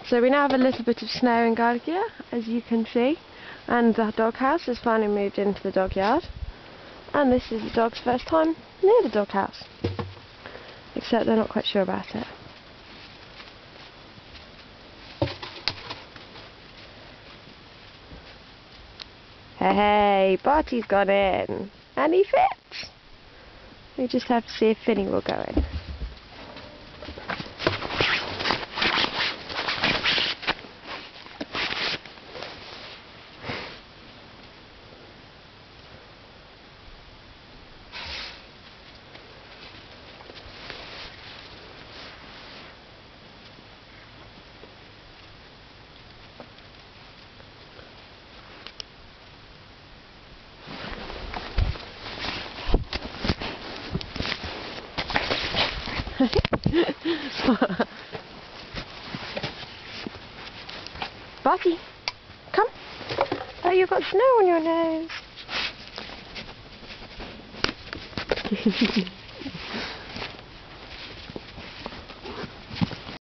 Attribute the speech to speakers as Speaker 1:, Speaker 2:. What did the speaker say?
Speaker 1: So we now have a little bit of snow in Gardgia, as you can see, and the doghouse has finally moved into the dog yard, and this is the dog's first time near the doghouse, except they're not quite sure about it. Hey, Barty's gone in, and he fits! We just have to see if Finny will go in. Barty, come. Oh, you've got snow on your nose.